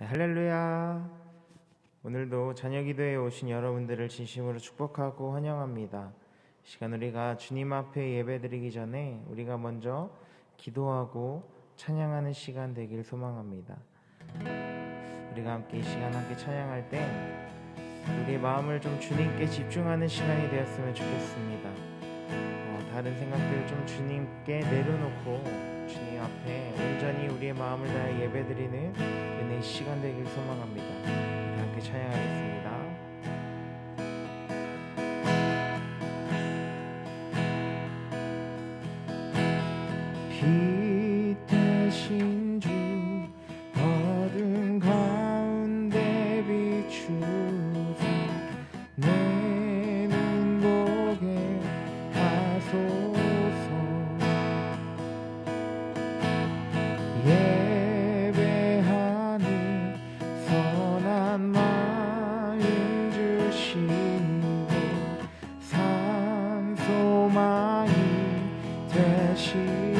네, 할렐루야. 오늘도 저녁 기도에 오신 여러분들을 진심으로 축복하고 환영합니다. 이 시간 우리가 주님 앞에 예배드리기 전에 우리가 먼저 기도하고 찬양하는 시간 되길 소망합니다. 우리가 함께 이 시간 함께 찬양할 때 우리의 마음을 좀 주님께 집중하는 시간이 되었으면 좋겠습니다. 다른 생각들을 좀 주님께 내려놓고 주님 앞에 온전히 우리의 마음을 다해 예배드리는 은혜의 시간 되길 소망합니다. 함께 찬양하겠습니다. 빛 대신 주 어둠 가운데 비추사 내 눈 보게 하소서. 예배하니 선한 마음 주시고 산 소망이 되시네.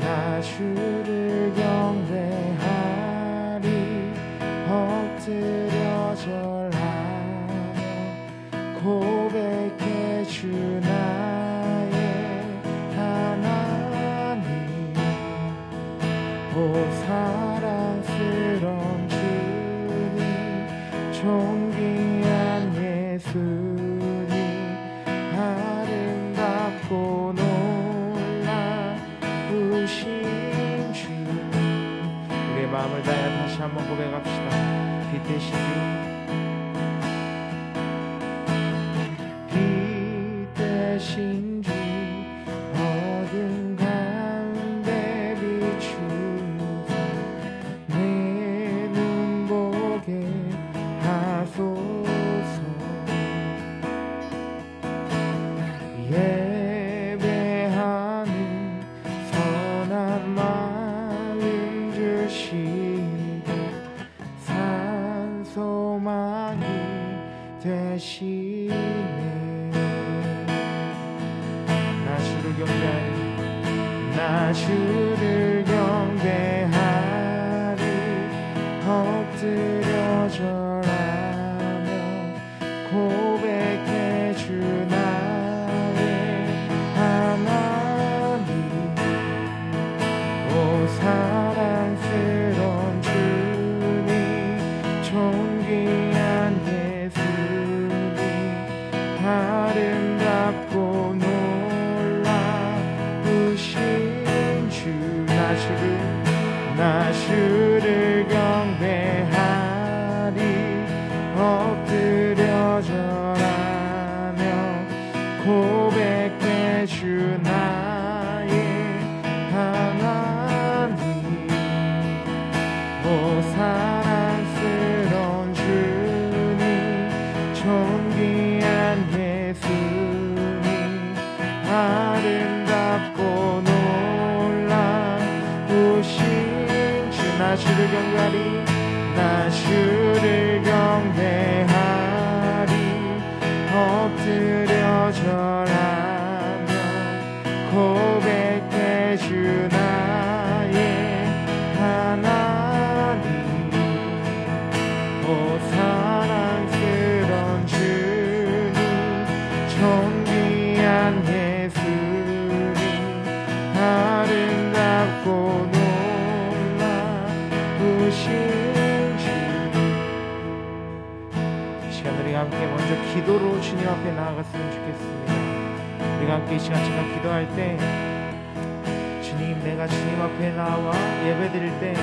나 주를 경배하리 엎드려 절하며 고백해 주 나의 하나님. 오 사랑스러운 주님 존귀한 예수님 아름답고 놀라우신 주. 우리의 마음을 다해 다시 한번 고백합시다. 빛 대신 주 대신 주 어둠 가운데 비추사 내 눈 보게 하소서. 예배하는 선한 마음 주시고 산 소망이 되시네. 나 주를 경배하리 엎드려 절하며 고백해 주 나의 하나님. 오 사랑스러운 주님 존귀한 예수님 아름답고 나 주를 경배하리 엎드려 절하며 고백해 주 나의 하나님. 오 사랑스러운 주님 존귀한 예수님 아름답고 나 주를 경배하리 나 주를 경배하리 엎드려 절하며 고백해 주 나의 하나님. 오 사랑스러운 주님 존귀한 예수님 아름답고 이 시간 우리가 함께 먼저 기도로 주님 앞에 나아갔으면 좋겠습니다. 우리가 함께 이 시간 잠깐 기도할 때 주님, 내가 주님 앞에 나와 예배드릴 때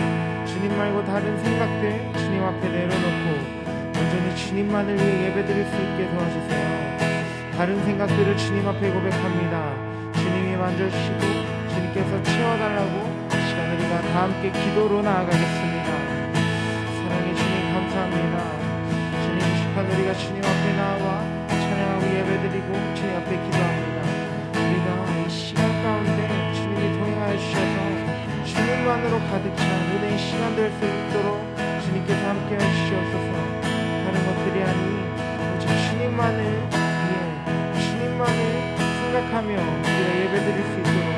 주님 말고 다른 생각들 주님 앞에 내려놓고 온전히 주님만을 위해 예배드릴 수 있게 도와주세요. 다른 생각들을 주님 앞에 고백합니다. 주님이 만져주시고 주님께서 채워달라고 이 시간 우리가 다 함께 기도로 나아가겠습니다. 사랑해 주님 감사합니다. 주님, 이 시간 우리가 주님 앞에 나와 찬양하고 예배드리고 주님 앞에 기도합니다. 우리가 이 시간 가운데 주님이 동행하여 주셔서 주님만으로 가득 찬 은혜의 시간 될 수 있도록 주님께서 함께 해주시옵소서. 다른 것들이 아닌 오직 주님만을 위해 주님만을 생각하며 우리가 예배드릴 수 있도록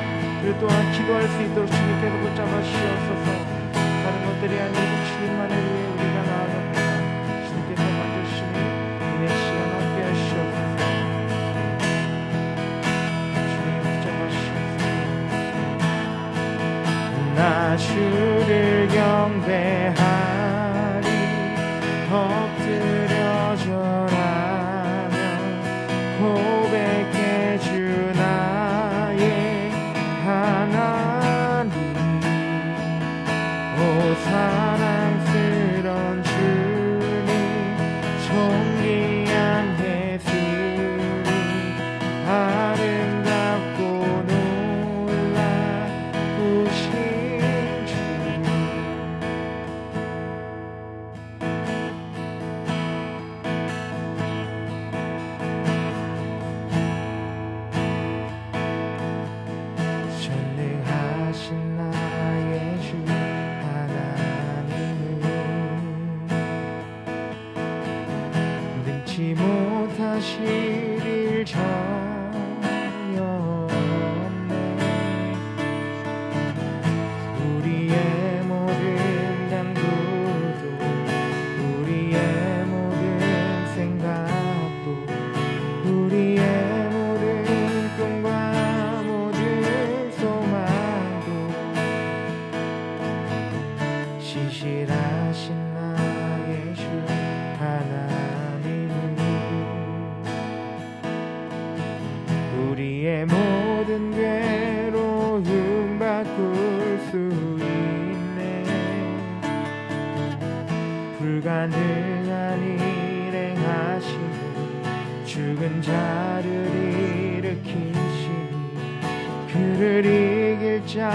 그리고 또한 기도 기도할 수 있도록 주님께서 붙잡아 주시옵소서. 다른 것들이 아니고 주님만을 위해 우리가 나아갑니다. 주님께서 만져주시니 은혜 시간 함께 하시옵소서. 주님 붙잡아 주시옵소서. 나 주를 경배하리 엎드려 절하며 고백해 주 나의 하나님. 오 사랑스런 주님 존귀한 예수님 아름답고 놀라우신 주. 전능하신 나의 주 하나님은 능치 못하실 일 전혀 없네. 우리의 모든 간구도 우리의 모든 생각도 우리의 모든 꿈과 모든 소망도 신실하신 나의 주 하나님은 우리의 모든 괴로움 바꿀 수 있네. 불가능한 일 행하시고 죽은 자를 일으키시니 그를 이길 자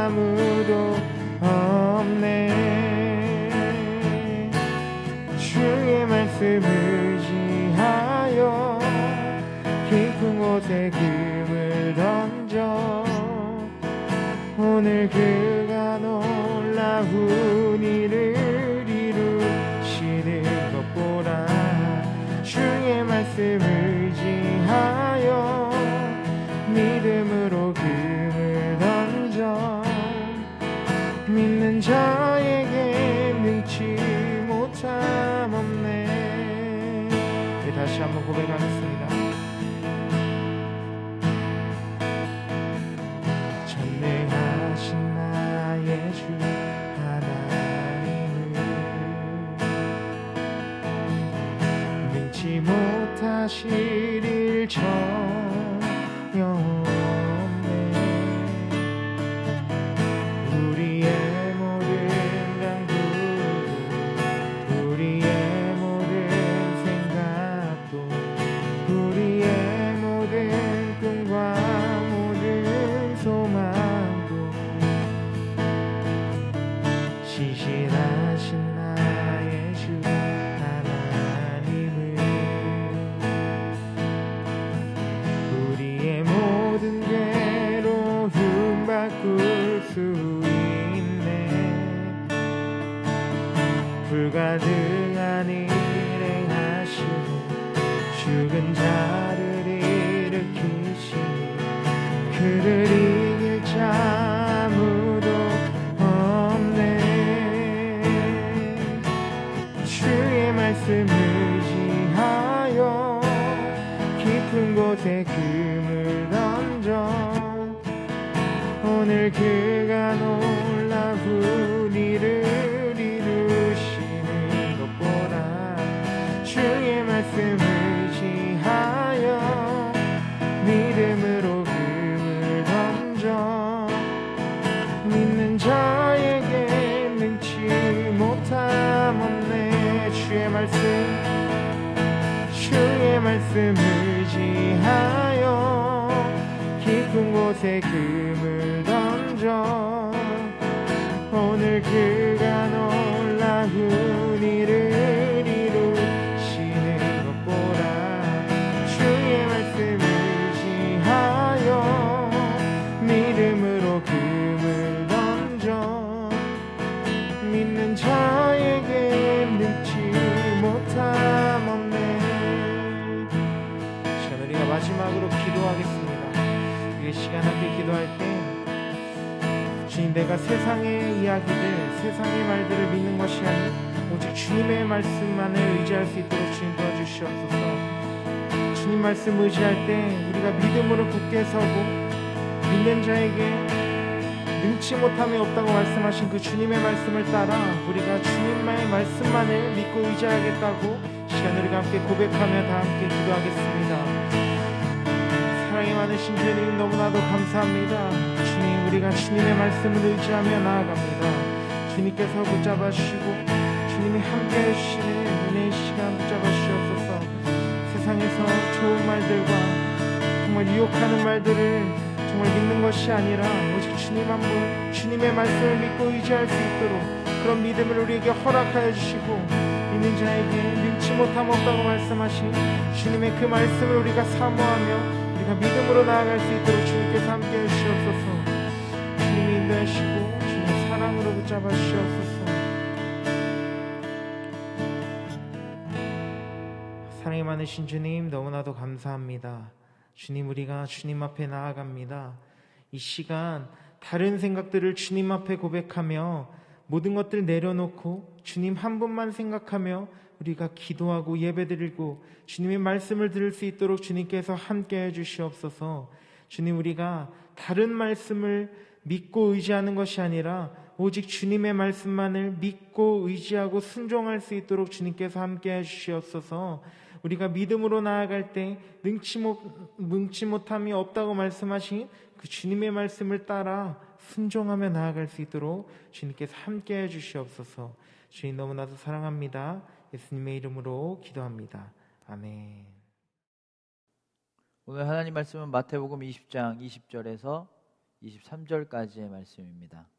아무도 없네. 주의 말씀 의지하여 깊은 곳에 금을 던져 오늘 그가 놀라운 일을 이루시는 것 보라. 주의 말씀 의지하여 믿음으로 금을 던져 믿는 자에게 능치 못함 없네. 네, 다시 한번 고백하겠습니다. 전능하신 나의 주 하나님은 능치 못하실 일 전혀 없네. 우리의 모든 간구도 우리의 모든 생각도 우리의 모든 꿈과 모든 소망도 신실하신 나의 주 하나님은 우리의 모든 괴로움 바꿀 수 있네. 불가능한 일 행하시고 죽은 자를 일으키시니 그를 이길 자 아무도 없네. 주의 말씀 의지하여 깊은 곳에 금을 던져 오늘 그가 놀라운 일을 이루시는 것 보라. 주의 말씀 의지하여 믿음으로 금을 던져 믿는 자에게 능치 못함 없네. 주의 말씀 의지하여 깊은 곳에 금을 던져 오늘 그가 놀라운 일을 이루시는 것 보라. 주의 말씀 의지하여 믿음으로 금을 던져 믿는 자에게 능치 못함 없네. 시간 우리가 마지막으로 기도하겠습니다. 이 시간 함께 기도할 때 주님, 내가 세상의 이야기들, 세상의 말들을 믿는 것이 아닌 오직 주님의 말씀만을 의지할 수 있도록 주님 도와주시옵소서. 주님 말씀 의지할 때 우리가 믿음으로 굳게 서고, 믿는 자에게 능치 못함이 없다고 말씀하신 그 주님의 말씀을 따라 우리가 주님의 말씀만을 믿고 의지하겠다고 시간 우리가 함께 고백하며 다 함께 기도하겠습니다. 사랑이 많으신 주님, 너무나도 감사합니다. 주님, 우리가 주님의 말씀을 의지하며 나아갑니다. 주님께서 붙잡아 주시고 주님이 함께 해주시는 은혜의 시간 붙잡아 주시옵소서. 세상에서 좋은 말들과 정말 유혹하는 말들을 정말 믿는 것이 아니라 오직 주님 한 분, 주님의 말씀을 믿고 의지할 수 있도록 그런 믿음을 우리에게 허락하여 주시고, 믿는 자에게 능치 못함 없다고 말씀하신 주님의 그 말씀을 우리가 사모하며 우리가 믿음으로 나아갈 수 있도록 주님께서 함께 해주시옵소서. 주님이 인도하시고 주님의 사랑으로 붙잡아 주시옵소서. 사랑이 많으신 주님, 너무나도 감사합니다. 주님, 우리가 주님 앞에 나아갑니다. 이 시간 다른 생각들을 주님 앞에 고백하며 모든 것들 내려놓고 주님 한 분만 생각하며 우리가 기도하고 예배드리고 주님의 말씀을 들을 수 있도록 주님께서 함께 해주시옵소서. 주님, 우리가 다른 말씀을 믿고 의지하는 것이 아니라 오직 주님의 말씀만을 믿고 의지하고 순종할 수 있도록 주님께서 함께 해주시옵소서. 우리가 믿음으로 나아갈 때 능치 못함이 없다고 말씀하신 그 주님의 말씀을 따라 순종하며 나아갈 수 있도록 주님께서 함께 해주시옵소서. 주님, 너무나도 사랑합니다. 예수님의 이름으로 기도합니다. 아멘. 오늘 하나님 말씀은 마태복음 20장 20절에서 23절까지의 말씀입니다.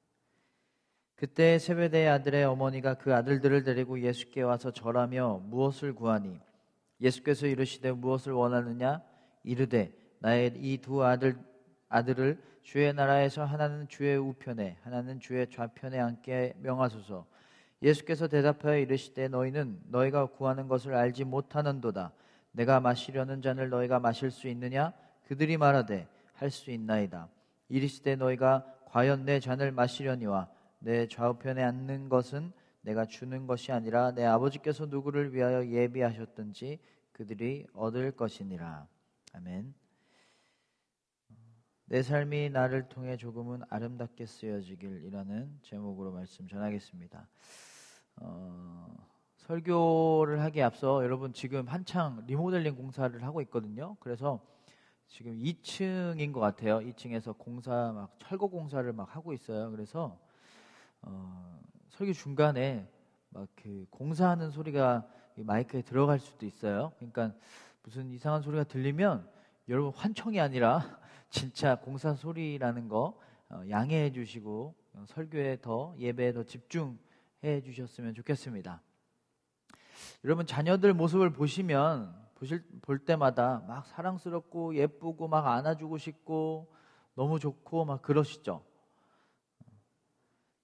그때 세베대의 아들의 어머니가 그 아들들을 데리고 예수께 와서 절하며 무엇을 구하니, 예수께서 이르시되 무엇을 원하느냐? 이르되 나의 이 두 아들을 주의 나라에서 하나는 주의 우편에 하나는 주의 좌편에 앉게 명하소서. 예수께서 대답하여 이르시되 너희는 너희가 구하는 것을 알지 못하는도다. 내가 마시려는 잔을 너희가 마실 수 있느냐? 그들이 말하되 할 수 있나이다. 이르시되 너희가 과연 내 잔을 마시려니와 내 좌우편에 앉는 것은 내가 주는 것이 아니라 내 아버지께서 누구를 위하여 예비하셨든지 그들이 얻을 것이니라. 아멘. 내 삶이 나를 통해 조금은 아름답게 쓰여지길이라는 제목으로 말씀 전하겠습니다. 설교를 하기에 앞서 여러분, 지금 한창 리모델링 공사를 하고 있거든요. 그래서 지금 2층인 것 같아요. 2층에서 철거 공사를 막 하고 있어요. 그래서 설교 중간에 막 그 공사하는 소리가 마이크에 들어갈 수도 있어요. 그러니까 무슨 이상한 소리가 들리면 여러분, 환청이 아니라 진짜 공사 소리라는 거 양해해 주시고 설교에 더, 예배에 더 집중해 주셨으면 좋겠습니다. 여러분, 자녀들 모습을 볼 때마다 막 사랑스럽고 예쁘고 막 안아주고 싶고 너무 좋고 막 그러시죠?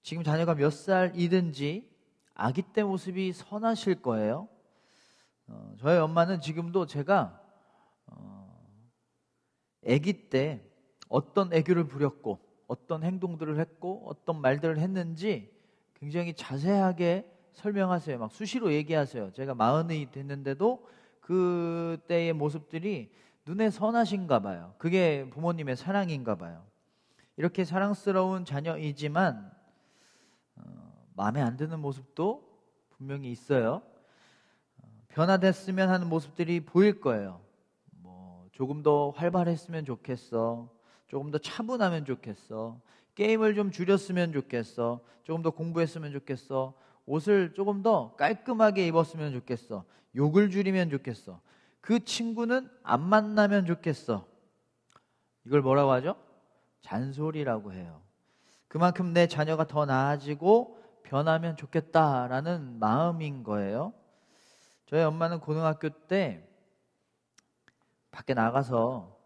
지금 자녀가 몇 살이든지 아기 때 모습이 선하실 거예요. 저희 엄마는 지금도 제가 아기 때 어떤 애교를 부렸고 어떤 행동들을 했고 어떤 말들을 했는지 굉장히 자세하게 설명하세요. 막 수시로 얘기하세요. 제가 40이 됐는데도 그때의 모습들이 눈에 선하신가 봐요. 그게 부모님의 사랑인가 봐요. 이렇게 사랑스러운 자녀이지만 마음에 안 드는 모습도 분명히 있어요. 변화됐으면 하는 모습들이 보일 거예요. 조금 더 활발했으면 좋겠어. 조금 더 차분하면 좋겠어. 게임을 좀 줄였으면 좋겠어. 조금 더 공부했으면 좋겠어. 옷을 조금 더 깔끔하게 입었으면 좋겠어. 욕을 줄이면 좋겠어. 그 친구는 안 만나면 좋겠어. 이걸 뭐라고 하죠? 잔소리라고 해요. 그만큼 내 자녀가 더 나아지고 변하면 좋겠다라는 마음인 거예요. 저희 엄마는 고등학교 때 밖에 나가서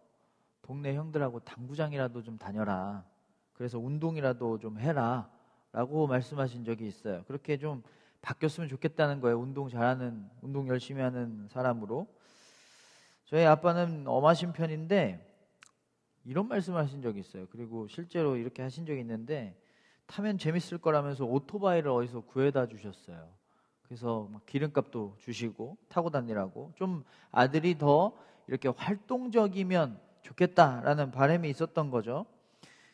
동네 형들하고 당구장이라도 좀 다녀라. 그래서 운동이라도 좀 해라 라고 말씀하신 적이 있어요. 그렇게 좀 바뀌었으면 좋겠다는 거예요. 운동 열심히 하는 사람으로. 저희 아빠는 엄하신 편인데 이런 말씀을 하신 적이 있어요. 그리고 실제로 이렇게 하신 적이 있는데, 타면 재밌을 거라면서 오토바이를 어디서 구해다 주셨어요. 그래서 막 기름값도 주시고 타고 다니라고. 좀 아들이 더 이렇게 활동적이면 좋겠다라는 바람이 있었던 거죠.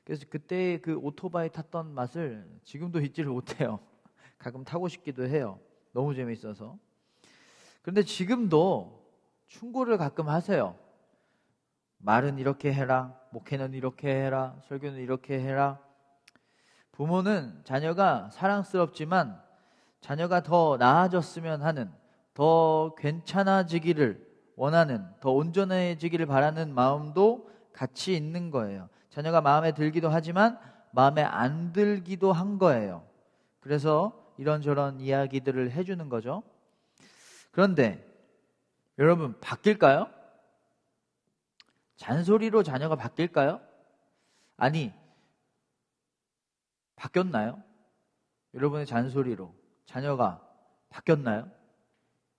그래서 그때 그 오토바이 탔던 맛을 지금도 잊지를 못해요. 가끔 타고 싶기도 해요. 너무 재밌어서. 그런데 지금도 충고를 가끔 하세요. 말은 이렇게 해라, 목회는 이렇게 해라, 설교는 이렇게 해라. 부모는 자녀가 사랑스럽지만 자녀가 더 나아졌으면 하는, 더 괜찮아지기를 원하는, 더 온전해지기를 바라는 마음도 같이 있는 거예요. 자녀가 마음에 들기도 하지만 마음에 안 들기도 한 거예요. 그래서 이런저런 이야기들을 해주는 거죠. 그런데 여러분, 바뀔까요? 잔소리로 자녀가 바뀔까요? 아니, 바뀌었나요? 여러분의 잔소리로 자녀가 바뀌었나요?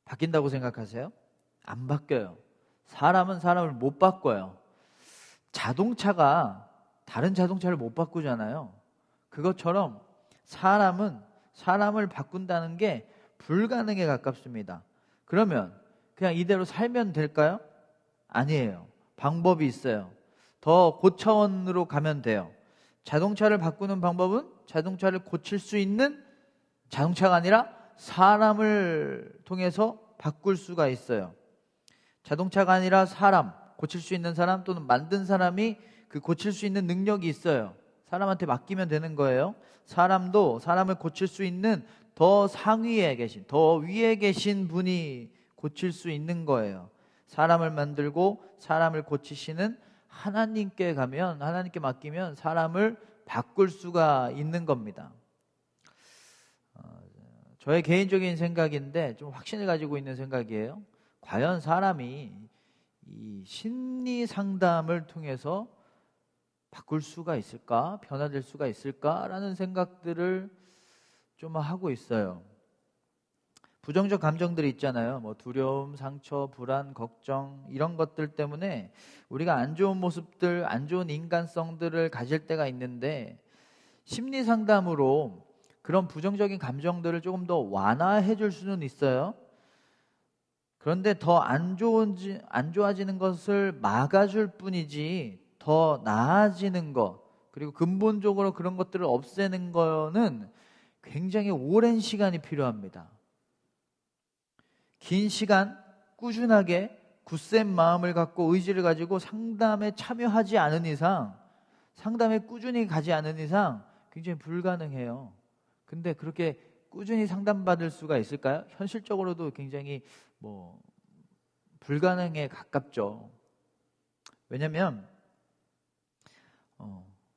바뀐다고 생각하세요? 안 바뀌어요. 사람은 사람을 못 바꿔요. 자동차가 다른 자동차를 못 바꾸잖아요. 그것처럼 사람은 사람을 바꾼다는 게 불가능에 가깝습니다. 그러면 그냥 이대로 살면 될까요? 아니에요. 방법이 있어요. 더 고차원으로 가면 돼요. 자동차를 바꾸는 방법은 자동차를 고칠 수 있는 자동차가 아니라 사람을 통해서 바꿀 수가 있어요. 자동차가 아니라 사람, 고칠 수 있는 사람 또는 만든 사람이 그 고칠 수 있는 능력이 있어요. 사람한테 맡기면 되는 거예요. 사람도 사람을 고칠 수 있는 더 상위에 계신, 더 위에 계신 분이 고칠 수 있는 거예요. 사람을 만들고 사람을 고치시는 하나님께 가면, 하나님께 맡기면 사람을 바꿀 수가 있는 겁니다. 저의 개인적인 생각인데 좀 확신을 가지고 있는 생각이에요. 과연 사람이 이 심리 상담을 통해서 바꿀 수가 있을까? 변화될 수가 있을까라는 생각들을 좀 하고 있어요. 부정적 감정들이 있잖아요. 뭐 두려움, 상처, 불안, 걱정 이런 것들 때문에 우리가 안 좋은 모습들, 안 좋은 인간성들을 가질 때가 있는데 심리 상담으로 그런 부정적인 감정들을 조금 더 완화해 줄 수는 있어요. 그런데 더 안 좋아지는 것을 막아줄 뿐이지 더 나아지는 것, 그리고 근본적으로 그런 것들을 없애는 거는 굉장히 오랜 시간이 필요합니다. 긴 시간 꾸준하게 굳센 마음을 갖고 의지를 가지고 상담에 참여하지 않은 이상, 상담에 꾸준히 가지 않은 이상 굉장히 불가능해요. 근데 그렇게 꾸준히 상담받을 수가 있을까요? 현실적으로도 굉장히 불가능에 가깝죠. 왜냐면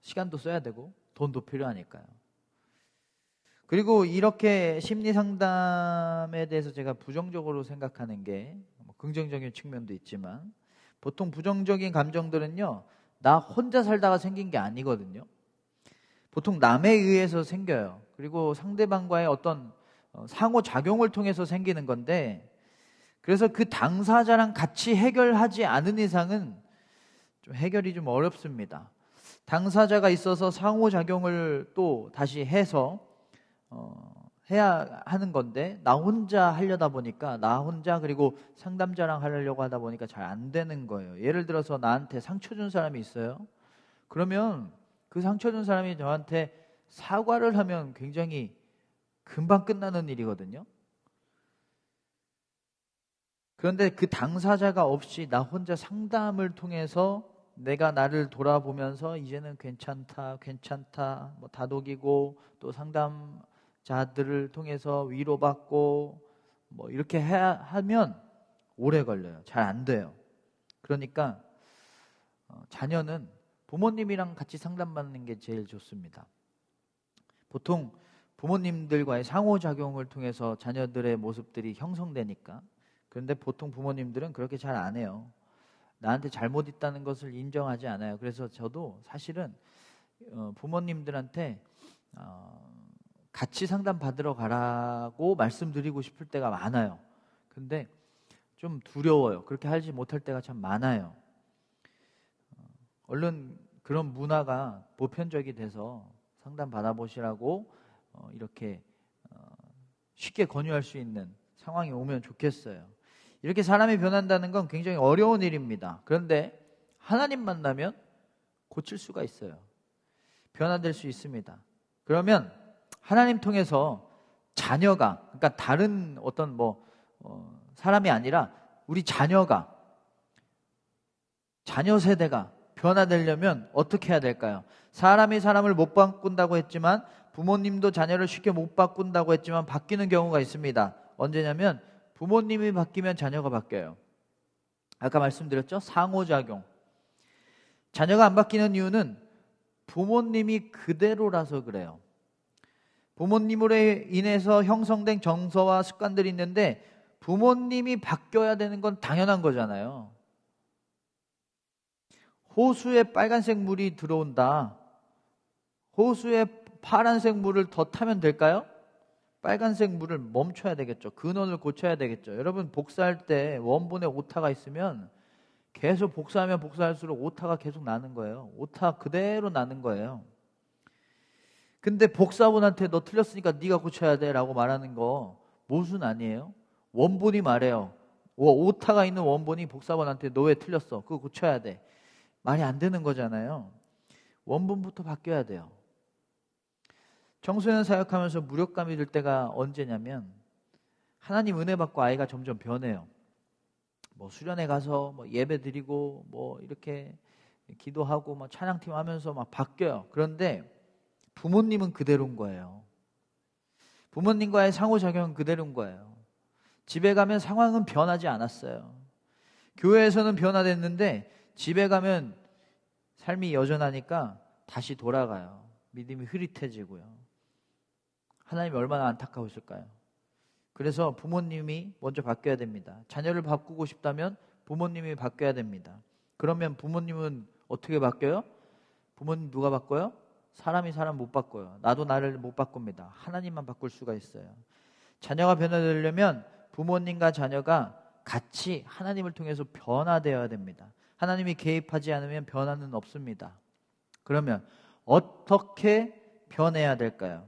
시간도 써야 되고 돈도 필요하니까요. 그리고 이렇게 심리 상담에 대해서 제가 부정적으로 생각하는 게 긍정적인 측면도 있지만 보통 부정적인 감정들은요, 나 혼자 살다가 생긴 게 아니거든요. 보통 남에 의해서 생겨요. 그리고 상대방과의 어떤 상호작용을 통해서 생기는 건데, 그래서 그 당사자랑 같이 해결하지 않은 이상은 좀 해결이 좀 어렵습니다. 당사자가 있어서 상호작용을 또 다시 해서 해야 하는 건데, 나 혼자 하려다 보니까, 나 혼자 그리고 상담자랑 하려고 하다 보니까 잘 안 되는 거예요. 예를 들어서 나한테 상처 준 사람이 있어요. 그러면 그 상처 준 사람이 저한테 사과를 하면 굉장히 금방 끝나는 일이거든요. 그런데 그 당사자가 없이 나 혼자 상담을 통해서 내가 나를 돌아보면서 이제는 괜찮다 다독이고, 또 상담자들을 통해서 위로받고 이렇게 하면 오래 걸려요. 잘 안 돼요. 그러니까 자녀는 부모님이랑 같이 상담받는 게 제일 좋습니다. 보통 부모님들과의 상호작용을 통해서 자녀들의 모습들이 형성되니까. 그런데 보통 부모님들은 그렇게 잘 안 해요. 나한테 잘못 있다는 것을 인정하지 않아요. 그래서 저도 사실은 부모님들한테 같이 상담 받으러 가라고 말씀드리고 싶을 때가 많아요. 근데 좀 두려워요. 그렇게 하지 못할 때가 참 많아요. 얼른 그런 문화가 보편적이 돼서 상담 받아보시라고 이렇게 쉽게 권유할 수 있는 상황이 오면 좋겠어요. 이렇게 사람이 변한다는 건 굉장히 어려운 일입니다. 그런데 하나님 만나면 고칠 수가 있어요. 변화될 수 있습니다. 그러면 하나님 통해서 자녀가, 그러니까 다른 어떤 사람이 아니라 우리 자녀 세대가 변화되려면 어떻게 해야 될까요? 사람이 사람을 못 바꾼다고 했지만, 부모님도 자녀를 쉽게 못 바꾼다고 했지만 바뀌는 경우가 있습니다. 언제냐면 부모님이 바뀌면 자녀가 바뀌어요. 아까 말씀드렸죠? 상호작용. 자녀가 안 바뀌는 이유는 부모님이 그대로라서 그래요. 부모님으로 인해서 형성된 정서와 습관들이 있는데 부모님이 바뀌어야 되는 건 당연한 거잖아요. 호수에 빨간색 물이 들어온다. 호수에 파란색 물을 더 타면 될까요? 빨간색 물을 멈춰야 되겠죠. 근원을 고쳐야 되겠죠. 여러분, 복사할 때 원본에 오타가 있으면 계속 복사하면 복사할수록 오타가 계속 나는 거예요. 오타 그대로 나는 거예요. 근데 복사본한테 너 틀렸으니까 네가 고쳐야 돼 라고 말하는 거 모순 아니에요? 원본이 말해요. 오타가 있는 원본이 복사본한테 너 왜 틀렸어? 그거 고쳐야 돼. 말이 안 되는 거잖아요. 원본부터 바뀌어야 돼요. 청소년 사역하면서 무력감이 들 때가 언제냐면, 하나님 은혜 받고 아이가 점점 변해요. 수련회 가서 예배 드리고 이렇게 기도하고 찬양팀 하면서 막 바뀌어요. 그런데 부모님은 그대로인 거예요. 부모님과의 상호작용은 그대로인 거예요. 집에 가면 상황은 변하지 않았어요. 교회에서는 변화됐는데 집에 가면 삶이 여전하니까 다시 돌아가요. 믿음이 흐릿해지고요. 하나님이 얼마나 안타까우실까요? 그래서 부모님이 먼저 바뀌어야 됩니다. 자녀를 바꾸고 싶다면 부모님이 바뀌어야 됩니다. 그러면 부모님은 어떻게 바뀌어요? 부모님 누가 바꿔요? 사람이 사람 못 바꿔요. 나도 나를 못 바꿉니다. 하나님만 바꿀 수가 있어요. 자녀가 변화되려면 부모님과 자녀가 같이 하나님을 통해서 변화되어야 됩니다. 하나님이 개입하지 않으면 변화는 없습니다. 그러면 어떻게 변해야 될까요?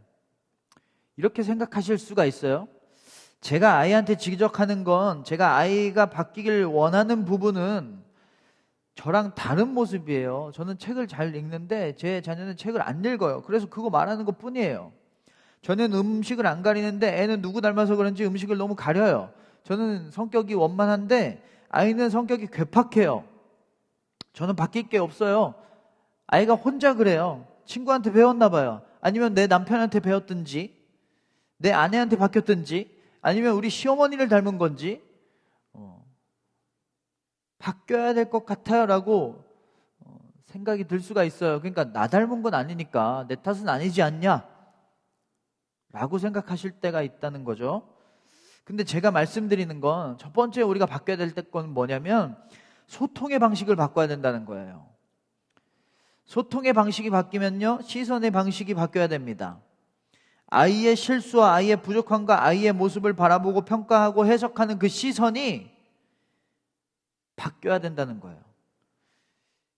이렇게 생각하실 수가 있어요. 제가 아이한테 지적하는 건, 제가 아이가 바뀌길 원하는 부분은 저랑 다른 모습이에요. 저는 책을 잘 읽는데 제 자녀는 책을 안 읽어요. 그래서 그거 말하는 것 뿐이에요. 저는 음식을 안 가리는데 애는 누구 닮아서 그런지 음식을 너무 가려요. 저는 성격이 원만한데 아이는 성격이 괴팍해요. 저는 바뀔 게 없어요. 아이가 혼자 그래요. 친구한테 배웠나 봐요. 아니면 내 남편한테 배웠든지, 내 아내한테 바뀌었든지, 아니면 우리 시어머니를 닮은 건지 바뀌어야 될 것 같아요 라고 생각이 들 수가 있어요. 그러니까 나 닮은 건 아니니까 내 탓은 아니지 않냐 라고 생각하실 때가 있다는 거죠. 근데 제가 말씀드리는 건 첫 번째 우리가 바뀌어야 될 건 뭐냐면 소통의 방식을 바꿔야 된다는 거예요. 소통의 방식이 바뀌면요, 시선의 방식이 바뀌어야 됩니다. 아이의 실수와 아이의 부족함과 아이의 모습을 바라보고 평가하고 해석하는 그 시선이 바뀌어야 된다는 거예요.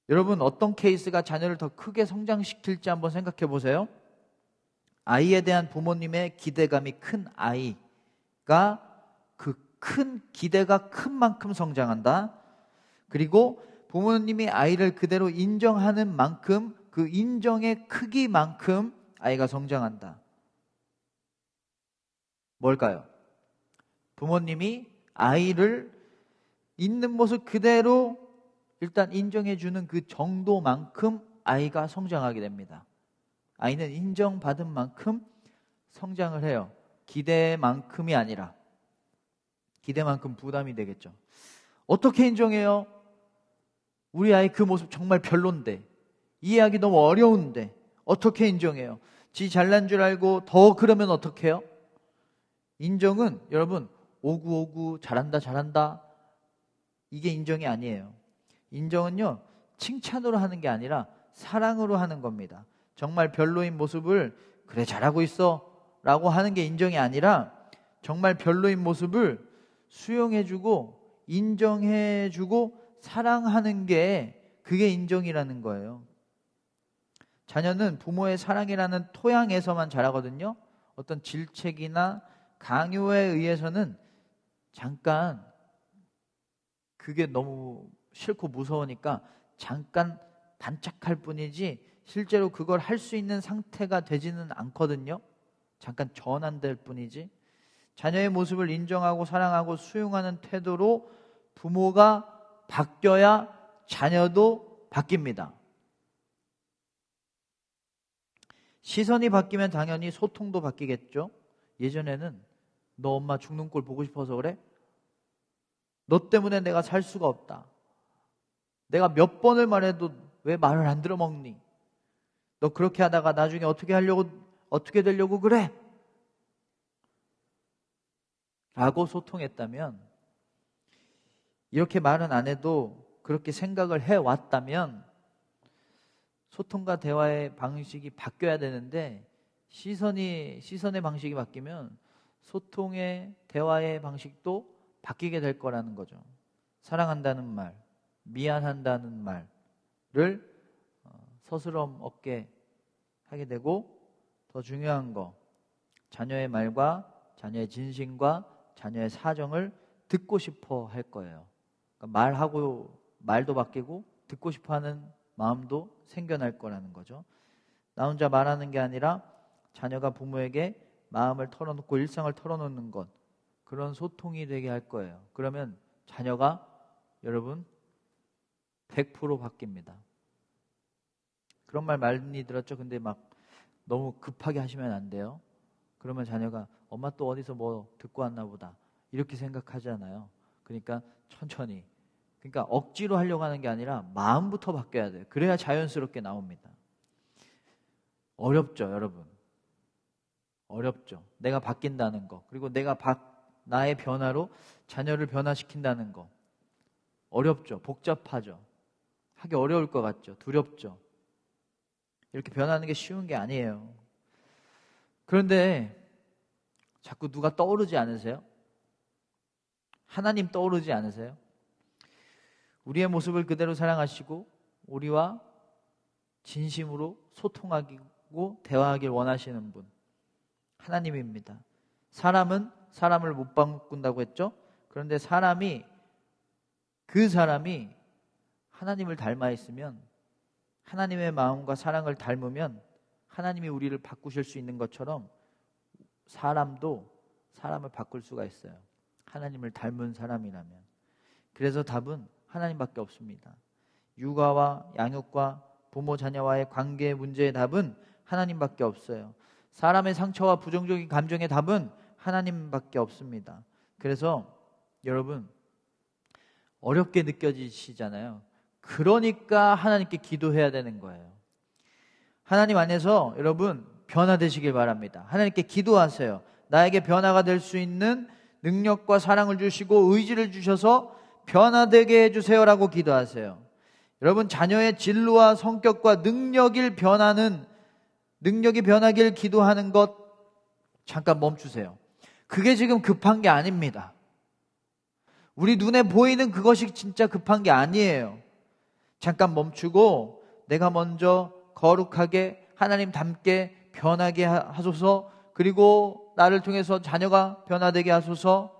여러분, 어떤 케이스가 자녀를 더 크게 성장시킬지 한번 생각해 보세요. 아이에 대한 부모님의 기대감이 큰 아이가 그 큰 기대가 큰 만큼 성장한다. 그리고 부모님이 아이를 그대로 인정하는 만큼 그 인정의 크기만큼 아이가 성장한다. 뭘까요? 부모님이 아이를 있는 모습 그대로 일단 인정해주는 그 정도만큼 아이가 성장하게 됩니다. 아이는 인정받은 만큼 성장을 해요. 기대만큼이 아니라. 기대만큼 부담이 되겠죠. 어떻게 인정해요? 우리 아이 그 모습 정말 별론데, 이해하기 너무 어려운데 어떻게 인정해요? 지 잘난 줄 알고 더 그러면 어떡해요? 인정은 여러분 오구오구 잘한다 이게 인정이 아니에요. 인정은요, 칭찬으로 하는 게 아니라 사랑으로 하는 겁니다. 정말 별로인 모습을 그래 잘하고 있어 라고 하는 게 인정이 아니라 정말 별로인 모습을 수용해주고 인정해주고 사랑하는 게 그게 인정이라는 거예요. 자녀는 부모의 사랑이라는 토양에서만 자라거든요. 어떤 질책이나 강요에 의해서는 잠깐 그게 너무 싫고 무서우니까 잠깐 단착할 뿐이지 실제로 그걸 할 수 있는 상태가 되지는 않거든요. 잠깐 전환될 뿐이지. 자녀의 모습을 인정하고 사랑하고 수용하는 태도로 부모가 바뀌어야 자녀도 바뀝니다. 시선이 바뀌면 당연히 소통도 바뀌겠죠. 예전에는 너 엄마 죽는 꼴 보고 싶어서 그래? 너 때문에 내가 살 수가 없다. 내가 몇 번을 말해도 왜 말을 안 들어먹니? 너 그렇게 하다가 나중에 어떻게 되려고 그래? 라고 소통했다면, 이렇게 말은 안 해도 그렇게 생각을 해왔다면 소통과 대화의 방식이 바뀌어야 되는데, 시선의 방식이 바뀌면 소통의 대화의 방식도 바뀌게 될 거라는 거죠. 사랑한다는 말, 미안한다는 말을 서스럼 없게 하게 되고, 더 중요한 거, 자녀의 말과 자녀의 진심과 자녀의 사정을 듣고 싶어 할 거예요. 그러니까 말도 바뀌고 듣고 싶어 하는 마음도 생겨날 거라는 거죠. 나 혼자 말하는 게 아니라 자녀가 부모에게 마음을 털어놓고 일상을 털어놓는 것, 그런 소통이 되게 할 거예요. 그러면 자녀가 여러분 100% 바뀝니다. 그런 말 많이 들었죠. 근데 막 너무 급하게 하시면 안 돼요. 그러면 자녀가 엄마 또 어디서 뭐 듣고 왔나 보다 이렇게 생각하잖아요. 그러니까 천천히, 그러니까 억지로 하려고 하는 게 아니라 마음부터 바뀌어야 돼요. 그래야 자연스럽게 나옵니다. 어렵죠, 여러분. 어렵죠. 내가 바뀐다는 거, 그리고 나의 변화로 자녀를 변화시킨다는 거 어렵죠. 복잡하죠. 하기 어려울 것 같죠. 두렵죠. 이렇게 변하는 게 쉬운 게 아니에요. 그런데 자꾸 누가 떠오르지 않으세요? 하나님 떠오르지 않으세요? 우리의 모습을 그대로 사랑하시고 우리와 진심으로 소통하고 대화하길 원하시는 분, 하나님입니다. 사람은 사람을 못 바꾼다고 했죠? 그런데 그 사람이 하나님을 닮아 있으면, 하나님의 마음과 사랑을 닮으면 하나님이 우리를 바꾸실 수 있는 것처럼 사람도 사람을 바꿀 수가 있어요. 하나님을 닮은 사람이라면. 그래서 답은 하나님밖에 없습니다. 육아와 양육과 부모 자녀와의 관계의 문제의 답은 하나님밖에 없어요. 사람의 상처와 부정적인 감정의 답은 하나님밖에 없습니다. 그래서 여러분, 어렵게 느껴지시잖아요. 그러니까 하나님께 기도해야 되는 거예요. 하나님 안에서 여러분 변화되시길 바랍니다. 하나님께 기도하세요. 나에게 변화가 될 수 있는 능력과 사랑을 주시고 의지를 주셔서 변화되게 해주세요라고 기도하세요. 여러분, 자녀의 진로와 성격과 능력이 변하길 기도하는 것 잠깐 멈추세요. 그게 지금 급한 게 아닙니다. 우리 눈에 보이는 그것이 진짜 급한 게 아니에요. 잠깐 멈추고 내가 먼저 거룩하게 하나님 닮게 변하게 하소서, 그리고 나를 통해서 자녀가 변화되게 하소서,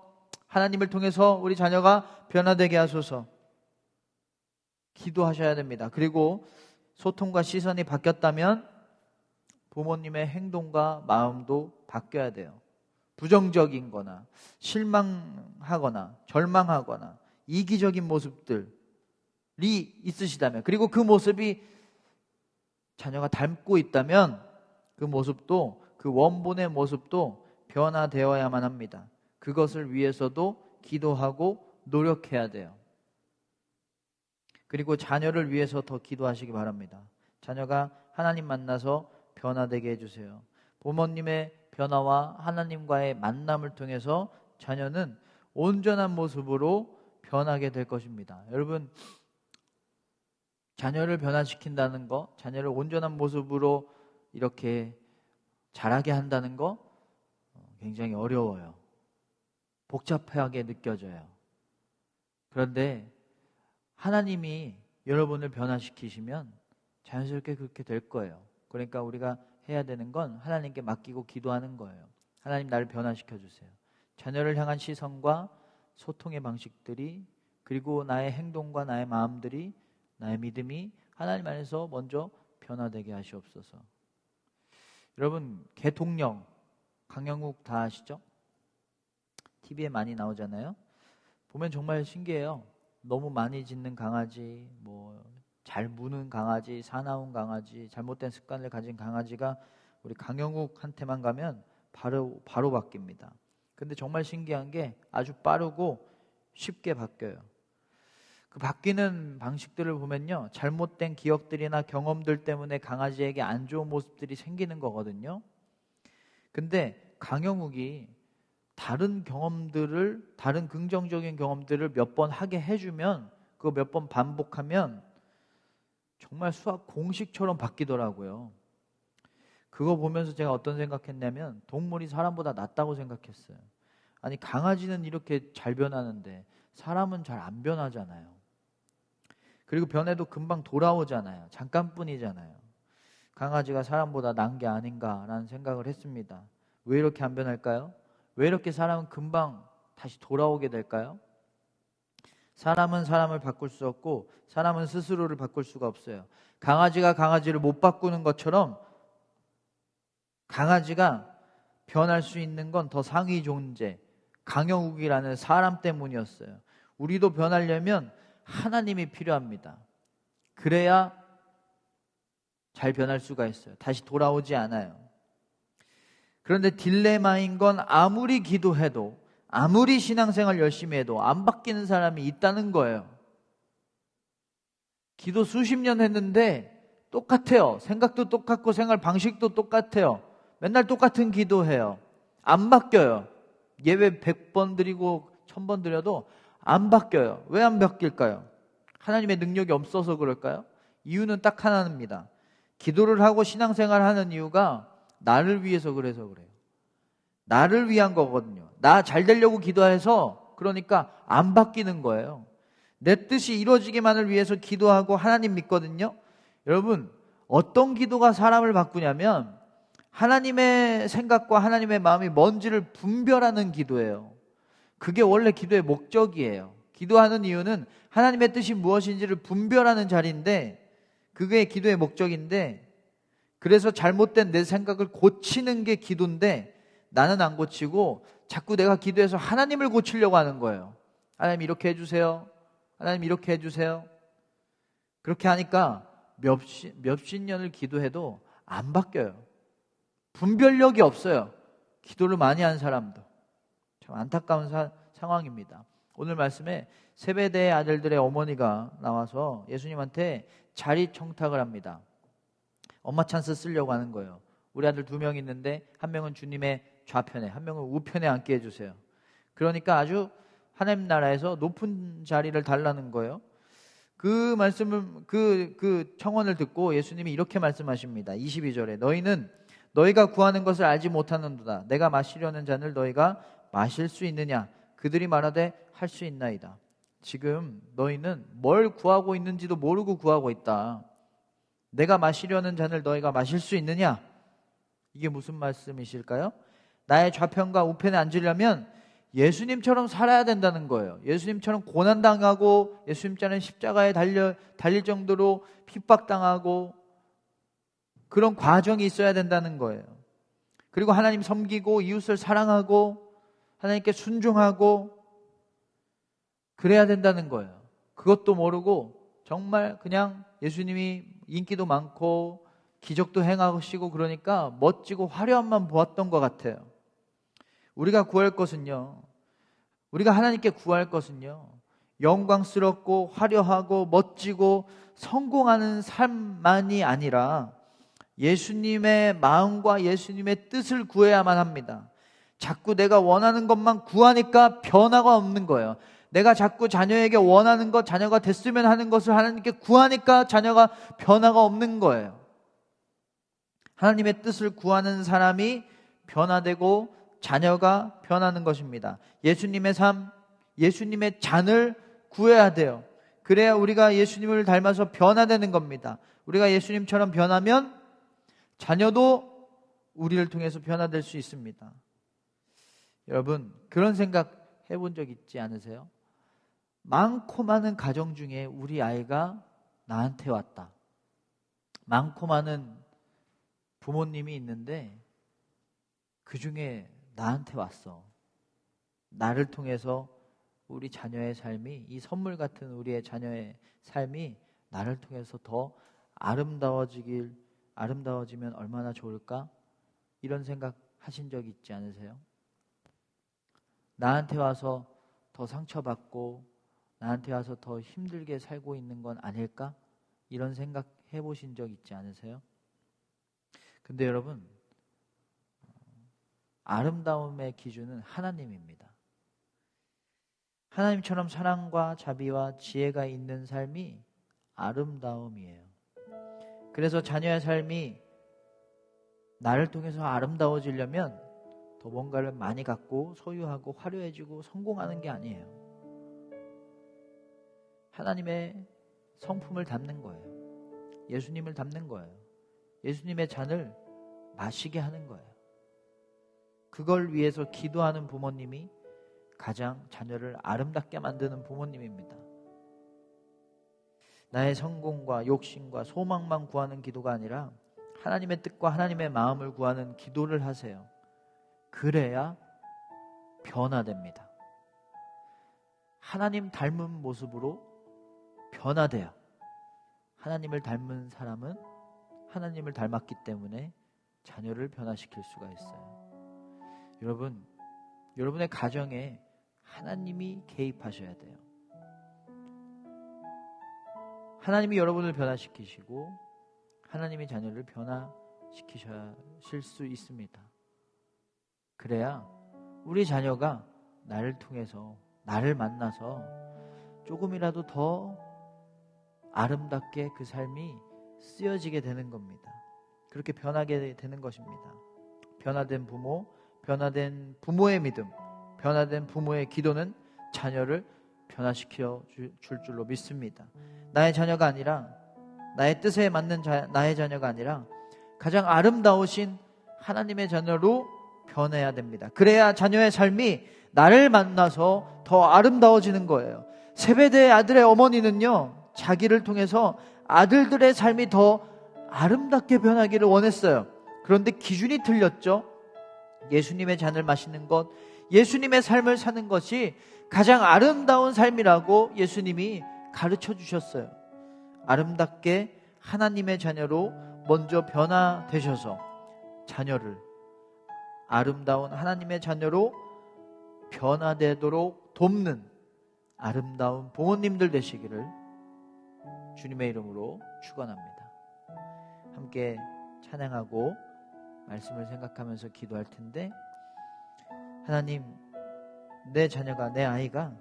하나님을 통해서 우리 자녀가 변화되게 하소서 기도하셔야 됩니다. 그리고 소통과 시선이 바뀌었다면 부모님의 행동과 마음도 바뀌어야 돼요. 부정적인 거나 실망하거나 절망하거나 이기적인 모습들이 있으시다면, 그리고 그 모습이 자녀가 닮고 있다면 그 모습도, 그 원본의 모습도 변화되어야만 합니다. 그것을 위해서도 기도하고 노력해야 돼요. 그리고 자녀를 위해서 더 기도하시기 바랍니다. 자녀가 하나님 만나서 변화되게 해주세요. 부모님의 변화와 하나님과의 만남을 통해서 자녀는 온전한 모습으로 변하게 될 것입니다. 여러분, 자녀를 변화시킨다는 거, 자녀를 온전한 모습으로 이렇게 자라게 한다는 거 굉장히 어려워요. 복잡하게 느껴져요. 그런데 하나님이 여러분을 변화시키시면 자연스럽게 그렇게 될 거예요. 그러니까 우리가 해야 되는 건 하나님께 맡기고 기도하는 거예요. 하나님, 나를 변화시켜 주세요. 자녀를 향한 시선과 소통의 방식들이, 그리고 나의 행동과 나의 마음들이, 나의 믿음이 하나님 안에서 먼저 변화되게 하시옵소서. 여러분, 개통령 강영욱 다 아시죠? TV에 많이 나오잖아요. 보면 정말 신기해요. 너무 많이 짖는 강아지, 잘 무는 강아지, 사나운 강아지, 잘못된 습관을 가진 강아지가 우리 강영욱한테만 가면 바로 바뀝니다. 근데 정말 신기한 게 아주 빠르고 쉽게 바뀌어요. 그 바뀌는 방식들을 보면요, 잘못된 기억들이나 경험들 때문에 강아지에게 안 좋은 모습들이 생기는 거거든요. 근데 강영욱이 다른 경험들을, 다른 긍정적인 경험들을 몇 번 하게 해주면, 그거 몇 번 반복하면 정말 수학 공식처럼 바뀌더라고요. 그거 보면서 제가 어떤 생각했냐면, 동물이 사람보다 낫다고 생각했어요. 아니, 강아지는 이렇게 잘 변하는데 사람은 잘 안 변하잖아요. 그리고 변해도 금방 돌아오잖아요. 잠깐뿐이잖아요. 강아지가 사람보다 나은 게 아닌가라는 생각을 했습니다. 왜 이렇게 안 변할까요? 왜 이렇게 사람은 금방 다시 돌아오게 될까요? 사람은 사람을 바꿀 수 없고 사람은 스스로를 바꿀 수가 없어요. 강아지가 강아지를 못 바꾸는 것처럼 강아지가 변할 수 있는 건 더 상위 존재, 강영욱이라는 사람 때문이었어요. 우리도 변하려면 하나님이 필요합니다. 그래야 잘 변할 수가 있어요. 다시 돌아오지 않아요. 그런데 딜레마인 건 아무리 기도해도, 아무리 신앙생활 열심히 해도 안 바뀌는 사람이 있다는 거예요. 기도 수십 년 했는데 똑같아요. 생각도 똑같고 생활 방식도 똑같아요. 맨날 똑같은 기도해요. 안 바뀌어요. 예배 100번 드리고 1000번 드려도 안 바뀌어요. 왜 안 바뀔까요? 하나님의 능력이 없어서 그럴까요? 이유는 딱 하나입니다. 기도를 하고 신앙생활을 하는 이유가 나를 위해서 그래서 그래요. 나를 위한 거거든요. 나 잘 되려고 기도해서, 그러니까 안 바뀌는 거예요. 내 뜻이 이루어지기만을 위해서 기도하고 하나님 믿거든요. 여러분, 어떤 기도가 사람을 바꾸냐면 하나님의 생각과 하나님의 마음이 뭔지를 분별하는 기도예요. 그게 원래 기도의 목적이에요. 기도하는 이유는 하나님의 뜻이 무엇인지를 분별하는 자리인데, 그게 기도의 목적인데, 그래서 잘못된 내 생각을 고치는 게 기도인데 나는 안 고치고 자꾸 내가 기도해서 하나님을 고치려고 하는 거예요. 하나님 이렇게 해주세요. 하나님 이렇게 해주세요. 그렇게 하니까 몇십 년을 기도해도 안 바뀌어요. 분별력이 없어요. 기도를 많이 한 사람도. 참 안타까운 상황입니다. 오늘 말씀에 세베대의 아들들의 어머니가 나와서 예수님한테 자리 청탁을 합니다. 엄마 찬스 쓰려고 하는 거예요. 우리 아들 2명 있는데 한 명은 주님의 좌편에, 한 명은 우편에 앉게 해주세요. 그러니까 아주 하나님 나라에서 높은 자리를 달라는 거예요. 그 말씀을, 그 청원을 듣고 예수님이 이렇게 말씀하십니다. 22절에 너희는 너희가 구하는 것을 알지 못하는도다. 내가 마시려는 잔을 너희가 마실 수 있느냐? 그들이 말하되 할 수 있나이다. 지금 너희는 뭘 구하고 있는지도 모르고 구하고 있다. 내가 마시려는 잔을 너희가 마실 수 있느냐? 이게 무슨 말씀이실까요? 나의 좌편과 우편에 앉으려면 예수님처럼 살아야 된다는 거예요. 예수님처럼 고난당하고 예수님처럼 십자가에 달릴 정도로 핍박당하고 그런 과정이 있어야 된다는 거예요. 그리고 하나님 섬기고 이웃을 사랑하고 하나님께 순종하고 그래야 된다는 거예요. 그것도 모르고 정말 그냥 예수님이 인기도 많고 기적도 행하시고 그러니까 멋지고 화려함만 보았던 것 같아요. 우리가 구할 것은요, 우리가 하나님께 구할 것은요, 영광스럽고 화려하고 멋지고 성공하는 삶만이 아니라 예수님의 마음과 예수님의 뜻을 구해야만 합니다. 자꾸 내가 원하는 것만 구하니까 변화가 없는 거예요. 내가 자꾸 자녀에게 원하는 것, 자녀가 됐으면 하는 것을 하나님께 구하니까 자녀가 변화가 없는 거예요. 하나님의 뜻을 구하는 사람이 변화되고 자녀가 변하는 것입니다. 예수님의 삶, 예수님의 잔을 구해야 돼요. 그래야 우리가 예수님을 닮아서 변화되는 겁니다. 우리가 예수님처럼 변하면 자녀도 우리를 통해서 변화될 수 있습니다. 여러분, 그런 생각 해본 적 있지 않으세요? 많고 많은 가정 중에 우리 아이가 나한테 왔다. 많고 많은 부모님이 있는데 그 중에 나한테 왔어. 나를 통해서 우리 자녀의 삶이, 이 선물 같은 우리의 자녀의 삶이 나를 통해서 더 아름다워지면 얼마나 좋을까? 이런 생각 하신 적 있지 않으세요? 나한테 와서 더 상처받고 나한테 와서 더 힘들게 살고 있는 건 아닐까? 이런 생각 해보신 적 있지 않으세요? 근데 여러분, 아름다움의 기준은 하나님입니다. 하나님처럼 사랑과 자비와 지혜가 있는 삶이 아름다움이에요. 그래서 자녀의 삶이 나를 통해서 아름다워지려면 더 뭔가를 많이 갖고 소유하고 화려해지고 성공하는 게 아니에요. 하나님의 성품을 담는 거예요. 예수님을 담는 거예요. 예수님의 잔을 마시게 하는 거예요. 그걸 위해서 기도하는 부모님이 가장 자녀를 아름답게 만드는 부모님입니다. 나의 성공과 욕심과 소망만 구하는 기도가 아니라 하나님의 뜻과 하나님의 마음을 구하는 기도를 하세요. 그래야 변화됩니다. 하나님 닮은 모습으로 변화돼야, 하나님을 닮은 사람은 하나님을 닮았기 때문에 자녀를 변화시킬 수가 있어요. 여러분, 여러분의 가정에 하나님이 개입하셔야 돼요. 하나님이 여러분을 변화시키시고 하나님이 자녀를 변화시키실 수 있습니다. 그래야 우리 자녀가 나를 통해서, 나를 만나서 조금이라도 더 아름답게 그 삶이 쓰여지게 되는 겁니다. 그렇게 변하게 되는 것입니다. 변화된 부모, 변화된 부모의 믿음, 변화된 부모의 기도는 자녀를 변화시켜 줄 줄로 믿습니다. 나의 자녀가 아니라, 나의 뜻에 맞는 나의 자녀가 아니라 가장 아름다우신 하나님의 자녀로 변해야 됩니다. 그래야 자녀의 삶이 나를 만나서 더 아름다워지는 거예요. 세베대의 아들의 어머니는요, 자기를 통해서 아들들의 삶이 더 아름답게 변하기를 원했어요. 그런데 기준이 틀렸죠. 예수님의 잔을 마시는 것, 예수님의 삶을 사는 것이 가장 아름다운 삶이라고 예수님이 가르쳐 주셨어요. 아름답게 하나님의 자녀로 먼저 변화되셔서 자녀를 아름다운 하나님의 자녀로 변화되도록 돕는 아름다운 부모님들 되시기를 주님의 이름으로 축원합니다. 함께 찬양하고 말씀을 생각하면서 기도할 텐데, 하나님, 내 자녀가, 내 아이가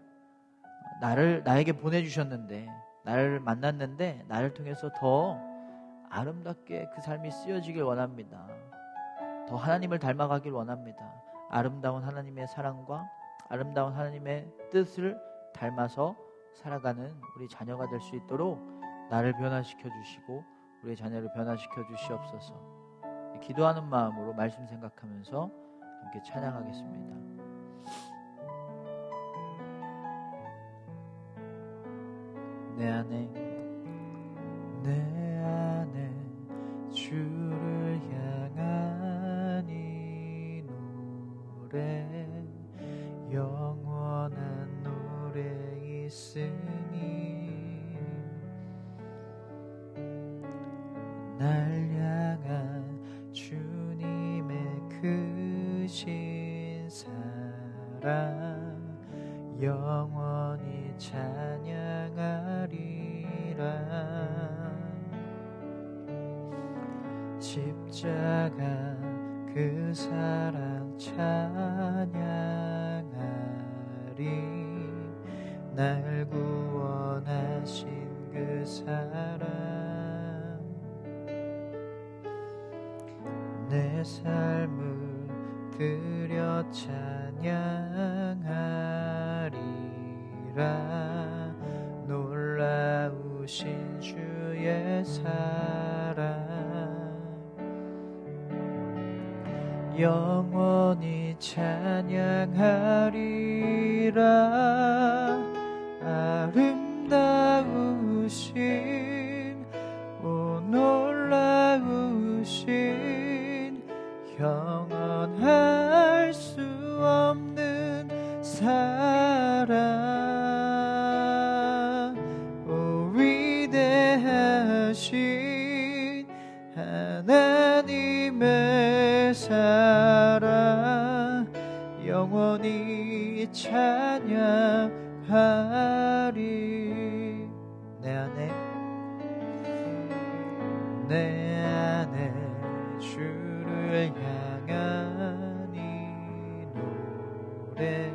나에게 보내주셨는데, 나를 만났는데 나를 통해서 더 아름답게 그 삶이 쓰여지길 원합니다. 더 하나님을 닮아가길 원합니다. 아름다운 하나님의 사랑과 아름다운 하나님의 뜻을 닮아서 살아가는 우리 자녀가 될 수 있도록 나를 변화시켜 주시고 우리 자녀를 변화시켜 주시옵소서. 기도하는 마음으로 말씀 생각하면서 함께 찬양하겠습니다. 내 안에 주를 향한 이 노래, 영원한 노래 있으니 날 향한 주님의 크신 사랑 영원히 찬양하리라. 십자가 그 사랑 찬양하리. 날 구원하신 그 사랑 내 삶을 드려 찬양하리라. 놀라우신 주의 사랑 영원히 찬양하리라. 아름다우신 오 놀라우신 영원할 수 없는 사랑 오 위대하신 하나님의 사랑 영원히 찬양하리. 내 안에 주를 향한 이 노래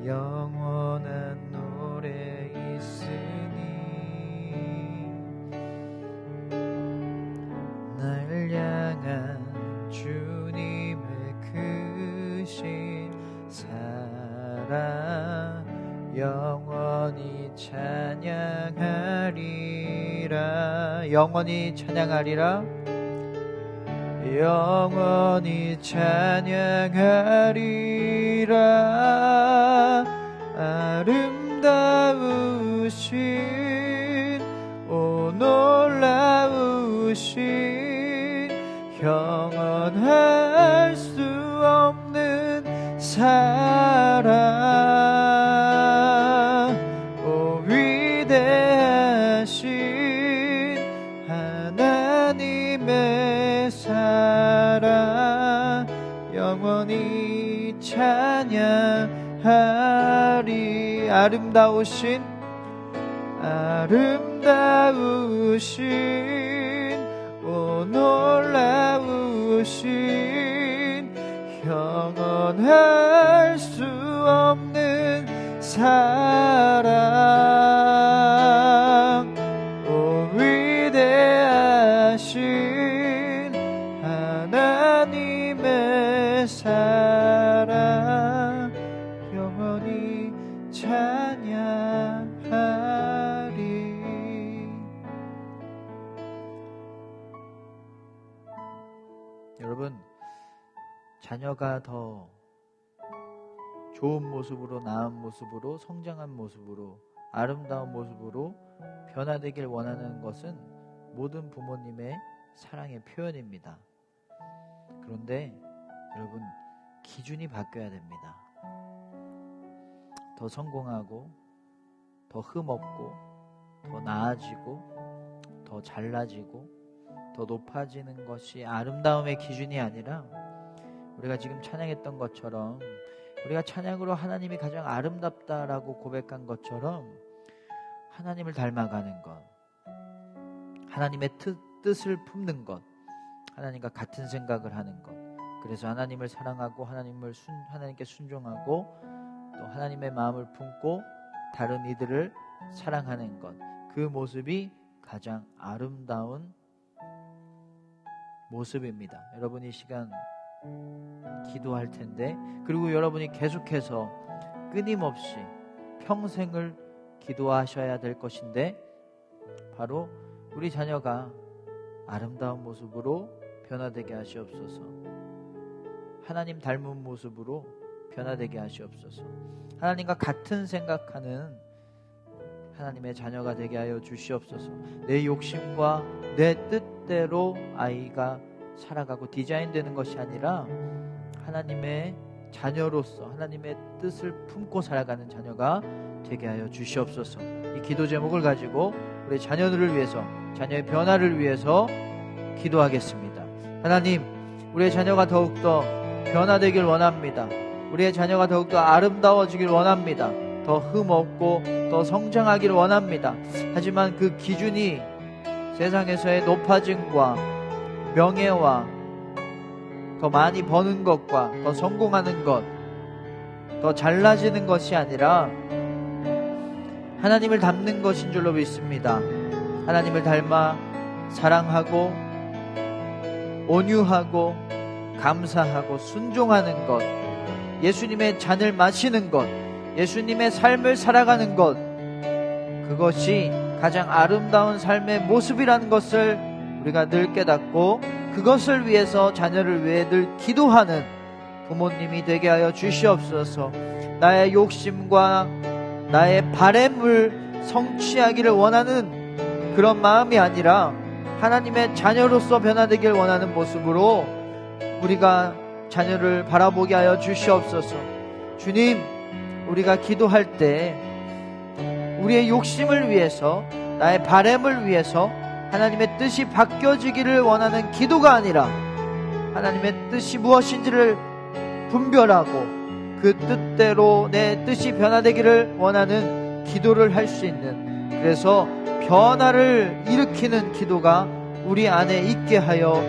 영원한 노래 있으니 날 향한 주님의 크신 사랑 영원히 찬양하리라. 영원히 찬양하리라. 영원히 찬양하리라. 아름다우신 오 놀라우신 영원할 수 없는 사랑 오 위대하신 하나님의 사랑 영원히 찬양하리. 아름다우신 오 놀라우신 영원할 수 없는 사랑 오 위대하신 하나님의 사랑 영원히 찬양하리. 여러분, 자녀가 더 좋은 모습으로, 나은 모습으로, 성장한 모습으로, 아름다운 모습으로 변화되길 원하는 것은 모든 부모님의 사랑의 표현입니다. 그런데 여러분, 기준이 바뀌어야 됩니다. 더 성공하고, 더 흠없고, 더 나아지고, 더 잘나지고, 더 높아지는 것이 아름다움의 기준이 아니라 우리가 지금 찬양했던 것처럼 우리가 찬양으로 하나님이 가장 아름답다라고 고백한 것처럼 하나님을 닮아가는 것, 하나님의 뜻을 품는 것, 하나님과 같은 생각을 하는 것, 그래서 하나님을 사랑하고 하나님께 순종하고 또 하나님의 마음을 품고 다른 이들을 사랑하는 것, 그 모습이 가장 아름다운 모습입니다. 여러분 이 시간 기도할 텐데, 그리고 여러분이 계속해서 끊임없이 평생을 기도하셔야 될 것인데, 바로 우리 자녀가 아름다운 모습으로 변화되게 하시옵소서. 하나님 닮은 모습으로 변화되게 하시옵소서. 하나님과 같은 생각하는 하나님의 자녀가 되게 하여 주시옵소서. 내 욕심과 내 뜻대로 아이가 살아가고 디자인되는 것이 아니라 하나님의 자녀로서 하나님의 뜻을 품고 살아가는 자녀가 되게 하여 주시옵소서. 이 기도 제목을 가지고 우리 자녀들을 위해서, 자녀의 변화를 위해서 기도하겠습니다. 하나님, 우리의 자녀가 더욱더 변화되길 원합니다. 우리의 자녀가 더욱더 아름다워지길 원합니다. 더 흠없고 더 성장하기를 원합니다. 하지만 그 기준이 세상에서의 높아짐과 명예와 더 많이 버는 것과 더 성공하는 것, 더 잘나지는 것이 아니라 하나님을 닮는 것인 줄로 믿습니다. 하나님을 닮아 사랑하고 온유하고 감사하고 순종하는 것, 예수님의 잔을 마시는 것, 예수님의 삶을 살아가는 것, 그것이 가장 아름다운 삶의 모습이라는 것을 우리가 늘 깨닫고 그것을 위해서 자녀를 위해 늘 기도하는 부모님이 되게 하여 주시옵소서. 나의 욕심과 나의 바램을 성취하기를 원하는 그런 마음이 아니라 하나님의 자녀로서 변화되길 원하는 모습으로 우리가 자녀를 바라보게 하여 주시옵소서. 주님, 우리가 기도할 때 우리의 욕심을 위해서, 나의 바램을 위해서 하나님의 뜻이 바뀌어지기를 원하는 기도가 아니라 하나님의 뜻이 무엇인지를 분별하고 그 뜻대로 내 뜻이 변화되기를 원하는 기도를 할 수 있는, 그래서 변화를 일으키는 기도가 우리 안에 있게 하여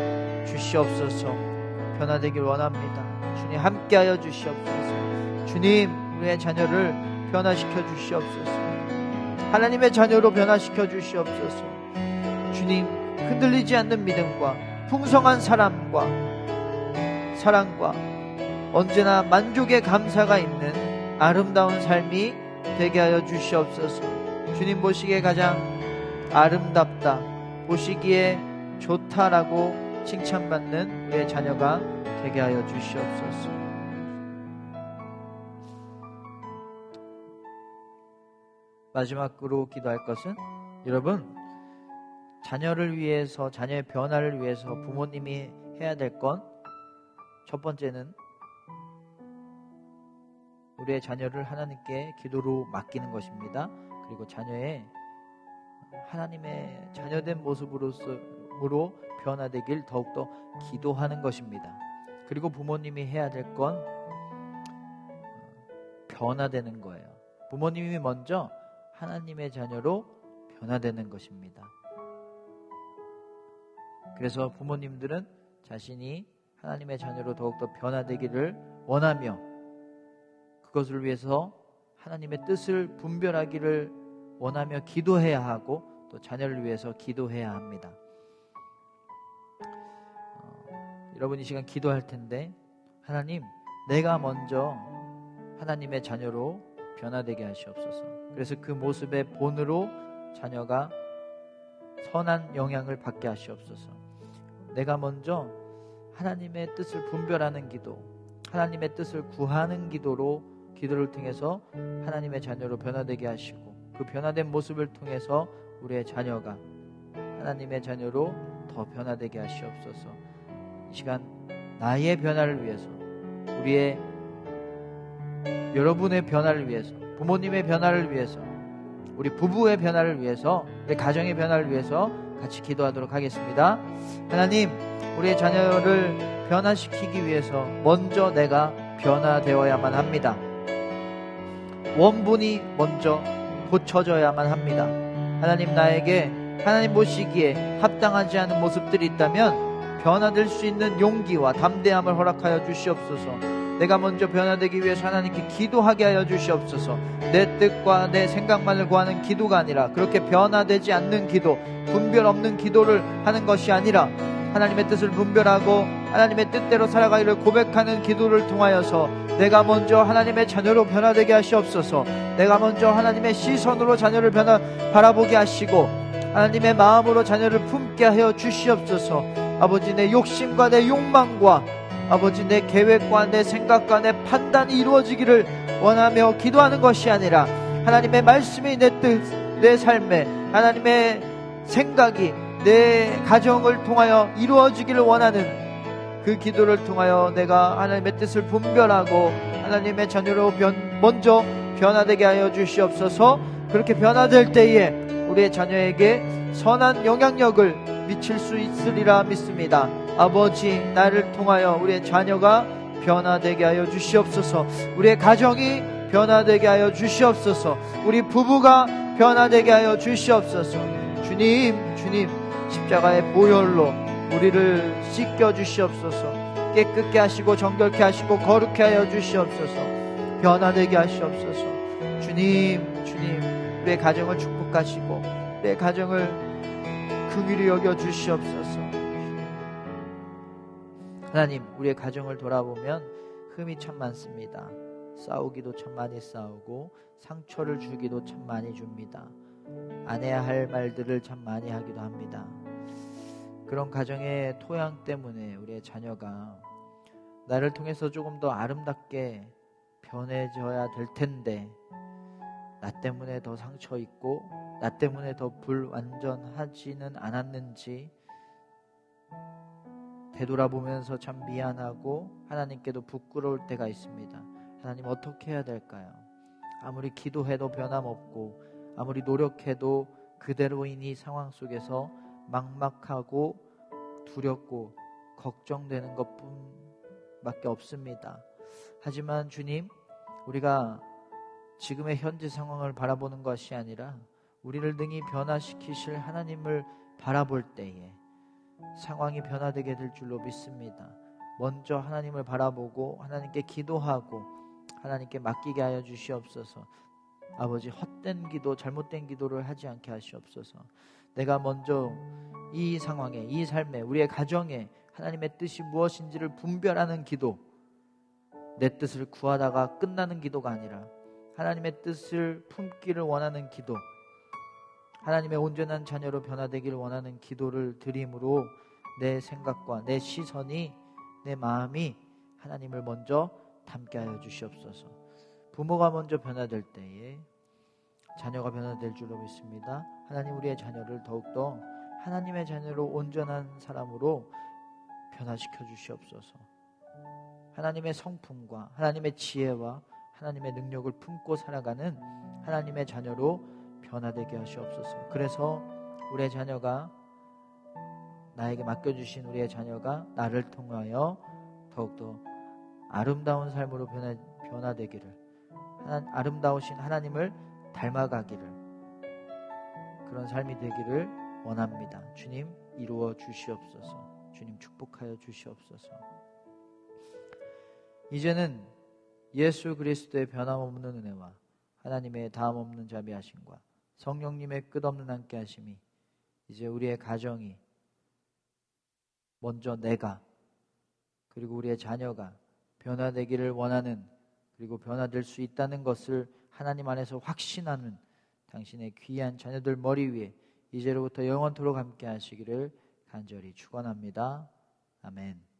주시옵소서. 변화되길 원합니다. 주님, 함께하여 주시옵소서. 주님, 우리의 자녀를 변화시켜 주시옵소서. 하나님의 자녀로 변화시켜 주시옵소서. 주님, 흔들리지 않는 믿음과 풍성한 사랑과 언제나 만족의 감사가 있는 아름다운 삶이 되게 하여 주시옵소서. 주님 보시기에 가장 아름답다, 보시기에 좋다라고 칭찬받는 우리의 자녀가 되게 하여 주시옵소서. 마지막으로 기도할 것은, 여러분, 자녀를 위해서, 자녀의 변화를 위해서 부모님이 해야 될 건, 첫 번째는 우리의 자녀를 하나님께 기도로 맡기는 것입니다. 그리고 자녀의 하나님의 자녀된 모습으로 변화되길 더욱더 기도하는 것입니다. 그리고 부모님이 해야 될 건 변화되는 거예요. 부모님이 먼저 하나님의 자녀로 변화되는 것입니다. 그래서 부모님들은 자신이 하나님의 자녀로 더욱더 변화되기를 원하며, 그것을 위해서 하나님의 뜻을 분별하기를 원하며 기도해야 하고, 또 자녀를 위해서 기도해야 합니다. 여러분, 이 시간 기도할 텐데, 하나님, 내가 먼저 하나님의 자녀로 변화되게 하시옵소서. 그래서 그 모습의 본으로 자녀가 선한 영향을 받게 하시옵소서. 내가 먼저 하나님의 뜻을 분별하는 기도, 하나님의 뜻을 구하는 기도를 통해서 하나님의 자녀로 변화되게 하시고, 그 변화된 모습을 통해서 우리의 자녀가 하나님의 자녀로 더 변화되게 하시옵소서. 이 시간 나의 변화를 위해서, 우리의 여러분의 변화를 위해서, 부모님의 변화를 위해서, 우리 부부의 변화를 위해서, 우리 가정의 변화를 위해서 같이 기도하도록 하겠습니다. 하나님, 우리의 자녀를 변화시키기 위해서 먼저 내가 변화되어야만 합니다. 원본이 먼저 고쳐져야만 합니다. 하나님, 나에게 하나님 보시기에 합당하지 않은 모습들이 있다면 변화될 수 있는 용기와 담대함을 허락하여 주시옵소서. 내가 먼저 변화되기 위해서 하나님께 기도하게 하여 주시옵소서. 내 뜻과 내 생각만을 구하는 기도가 아니라, 그렇게 변화되지 않는 기도, 분별 없는 기도를 하는 것이 아니라, 하나님의 뜻을 분별하고 하나님의 뜻대로 살아가기를 고백하는 기도를 통하여서 내가 먼저 하나님의 자녀로 변화되게 하시옵소서. 내가 먼저 하나님의 시선으로 자녀를 바라보게 하시고 하나님의 마음으로 자녀를 품게 하여 주시옵소서. 아버지, 내 욕심과 내 욕망과 아버지, 내 계획과 내 생각과 내 판단이 이루어지기를 원하며 기도하는 것이 아니라, 하나님의 말씀이 내 뜻, 내 삶에 하나님의 생각이 내 가정을 통하여 이루어지기를 원하는 그 기도를 통하여 내가 하나님의 뜻을 분별하고 하나님의 자녀로 먼저 변화되게 하여 주시옵소서. 그렇게 변화될 때에 우리의 자녀에게 선한 영향력을 미칠 수 있으리라 믿습니다. 아버지, 나를 통하여 우리의 자녀가 변화되게 하여 주시옵소서. 우리의 가정이 변화되게 하여 주시옵소서. 우리 부부가 변화되게 하여 주시옵소서. 주님, 십자가의 보혈로 우리를 씻겨 주시옵소서. 깨끗게 하시고 정결케 하시고 거룩케 하여 주시옵소서. 변화되게 하시옵소서. 주님, 우리의 가정을 축복하시고 우리의 가정을 긍휼히 여겨 주시옵소서. 하나님, 우리의 가정을 돌아보면 흠이 참 많습니다. 싸우기도 참 많이 싸우고 상처를 주기도 참 많이 줍니다. 안 해야 할 말들을 참 많이 하기도 합니다. 그런 가정의 토양 때문에 우리의 자녀가 나를 통해서 조금 더 아름답게 변해져야 될 텐데 나 때문에 더 상처 있고 나 때문에 더 불완전하지는 않았는지 되돌아보면서 참 미안하고 하나님께도 부끄러울 때가 있습니다. 하나님, 어떻게 해야 될까요? 아무리 기도해도 변함없고 아무리 노력해도 그대로인 이 상황 속에서 막막하고 두렵고 걱정되는 것뿐밖에 없습니다. 하지만 주님, 우리가 지금의 현재 상황을 바라보는 것이 아니라 우리를 능히 변화시키실 하나님을 바라볼 때에 상황이 변화되게 될 줄로 믿습니다. 먼저 하나님을 바라보고 하나님께 기도하고 하나님께 맡기게 하여 주시옵소서. 아버지, 헛된 기도, 잘못된 기도를 하지 않게 하시옵소서. 내가 먼저 이 상황에, 이 삶에, 우리의 가정에 하나님의 뜻이 무엇인지를 분별하는 기도, 내 뜻을 구하다가 끝나는 기도가 아니라 하나님의 뜻을 품기를 원하는 기도, 하나님의 온전한 자녀로 변화되기를 원하는 기도를 드림으로 내 생각과 내 시선이, 내 마음이 하나님을 먼저 닮게 하여 주시옵소서. 부모가 먼저 변화될 때에 자녀가 변화될 줄로 믿습니다. 하나님, 우리의 자녀를 더욱더 하나님의 자녀로 온전한 사람으로 변화시켜 주시옵소서. 하나님의 성품과 하나님의 지혜와 하나님의 능력을 품고 살아가는 하나님의 자녀로 변화되게 하시옵소서. 그래서 우리의 자녀가, 나에게 맡겨주신 우리의 자녀가 나를 통하여 더욱더 아름다운 삶으로 변화되기를, 아름다우신 하나님을 닮아가기를, 그런 삶이 되기를 원합니다. 주님, 이루어 주시옵소서. 주님, 축복하여 주시옵소서. 이제는 예수 그리스도의 변함없는 은혜와 하나님의 다함없는 자비하심과 성령님의 끝없는 함께하심이 이제 우리의 가정이, 먼저 내가, 그리고 우리의 자녀가 변화되기를 원하는, 그리고 변화될 수 있다는 것을 하나님 안에서 확신하는 당신의 귀한 자녀들 머리 위에 이제로부터 영원토록 함께 하시기를 간절히 축원합니다. 아멘.